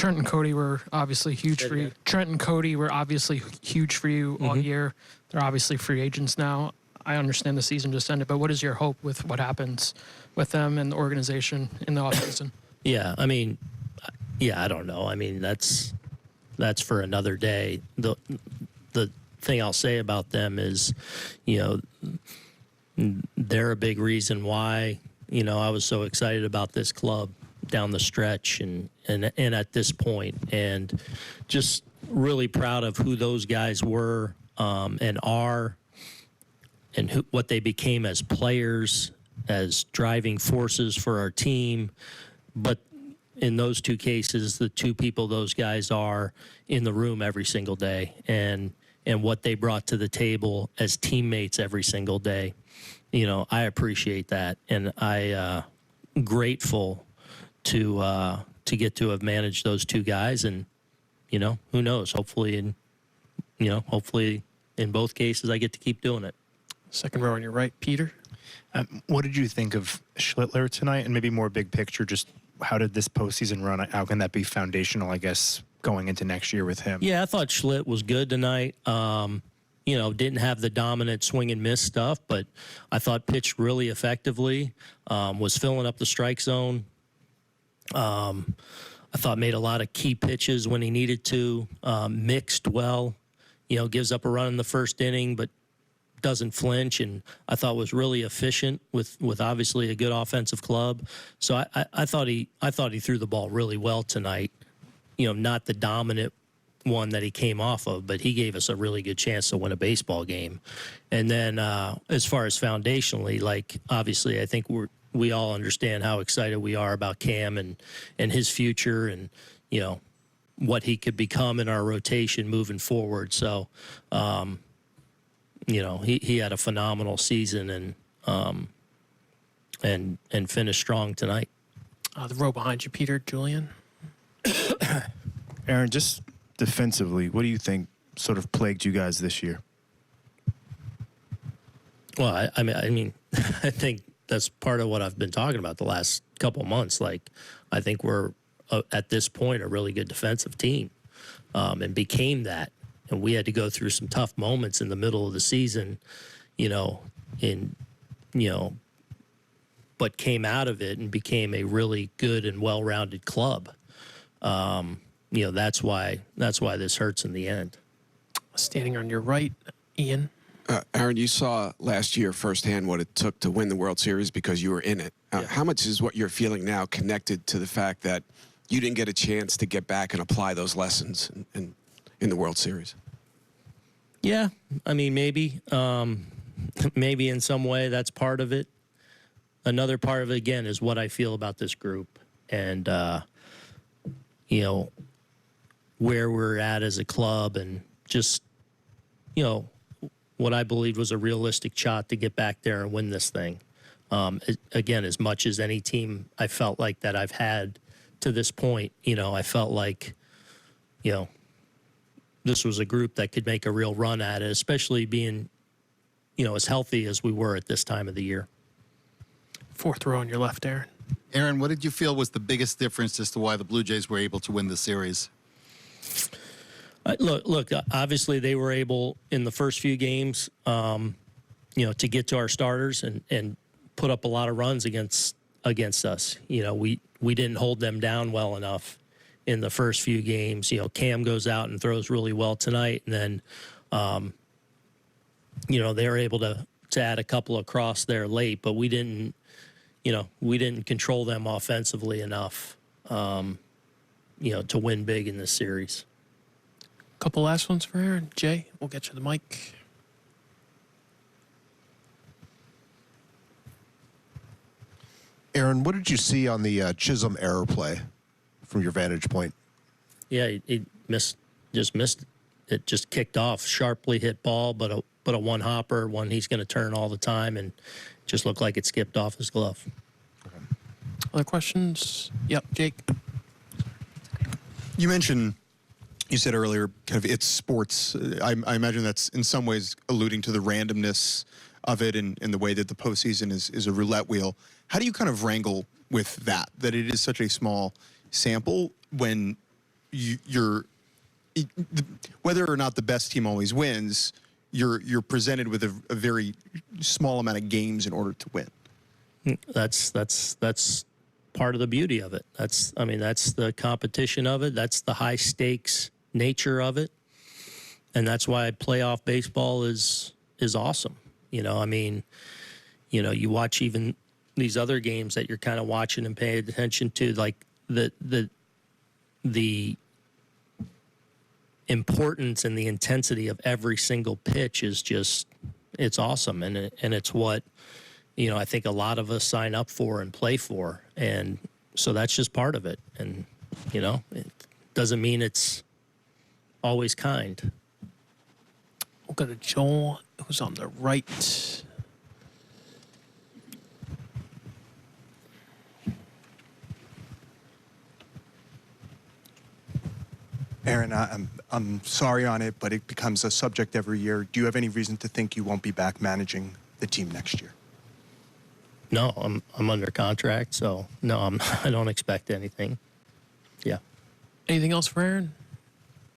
Trent and Cody were obviously huge for you. Trent and Cody were obviously huge for you all year. They're obviously free agents now. I understand the season just ended, but what is your hope with what happens with them and the organization in the offseason? Yeah, I mean, I don't know. I mean, that's for another day. The thing I'll say about them is, they're a big reason why, I was so excited about this club down the stretch and at this point, and just really proud of who those guys were and are, and what they became as players, as driving forces for our team. But in those two cases, the two people those guys are in the room every single day, and what they brought to the table as teammates every single day. I appreciate that, and I grateful to get to have managed those two guys, and who knows? Hopefully in both cases I get to keep doing it. Second row on your right, Peter. What did you think of Schlittler tonight, and maybe more big picture, just how did this postseason run? How can that be foundational, I guess, going into next year with him? Yeah, I thought Schlitt was good tonight. Didn't have the dominant swing and miss stuff, but I thought pitched really effectively, was filling up the strike zone. I thought made a lot of key pitches when he needed to, mixed well, gives up a run in the first inning, but doesn't flinch, and I thought was really efficient with obviously a good offensive club. So I thought he threw the ball really well tonight. Not the dominant one that he came off of, but he gave us a really good chance to win a baseball game. And then as far as foundationally, like obviously I think we all understand how excited we are about Cam and his future, and what he could become in our rotation moving forward. So he had a phenomenal season and finished strong tonight. The row behind you, Peter, Julian. Aaron, just defensively, what do you think sort of plagued you guys this year? Well, I mean, I think that's part of what I've been talking about the last couple of months. Like, I think we're at this point a really good defensive team, and became that. And we had to go through some tough moments in the middle of the season, but came out of it and became a really good and well-rounded club. That's why this hurts in the end. Standing on your right, Ian. Aaron, you saw last year firsthand what it took to win the World Series because you were in it. Yeah. How much is what you're feeling now connected to the fact that you didn't get a chance to get back and apply those lessons in the World Series? Yeah, I mean, maybe in some way that's part of it. Another part of it, again, is what I feel about this group, and where we're at as a club, and just what I believed was a realistic shot to get back there and win this thing. Again, as much as any team I felt like that I've had to this point, I felt like this was a group that could make a real run at it, especially being, as healthy as we were at this time of the year. Fourth row on your left, Aaron. Aaron, what did you feel was the biggest difference as to why the Blue Jays were able to win the series? Look, obviously they were able in the first few games, to get to our starters and put up a lot of runs against us. We didn't hold them down well enough in the first few games. Cam goes out and throws really well tonight, and then, they're able to add a couple across there late, but we didn't control them offensively enough, to win big in this series. Couple last ones for Aaron. Jay, we'll get you the mic. Aaron, what did you see on the Chisholm error play from your vantage point? Yeah, he just missed it. Just kicked off, sharply hit ball, but a one hopper, one he's going to turn all the time, and just looked like it skipped off his glove. Other questions? Yep, Jake. You said earlier, kind of it's sports. I imagine that's in some ways alluding to the randomness of it and the way that the postseason is a roulette wheel. How do you kind of wrangle with that it is such a small sample when whether or not the best team always wins, you're presented with a very small amount of games in order to win. That's part of the beauty of it. That's the competition of it. That's the high stakes nature of it, and that's why playoff baseball is awesome. You watch even these other games that you're kind of watching and paying attention to, like the importance and the intensity of every single pitch is just, it's awesome. And it's what, I think a lot of us sign up for and play for. And so that's just part of it. And, it doesn't mean it's always kind. We'll go to Joel, who's on the right. Aaron, I'm sorry on it, but it becomes a subject every year. Do you have any reason to think you won't be back managing the team next year? No, I'm under contract, so no, I don't expect anything. Yeah. Anything else for Aaron?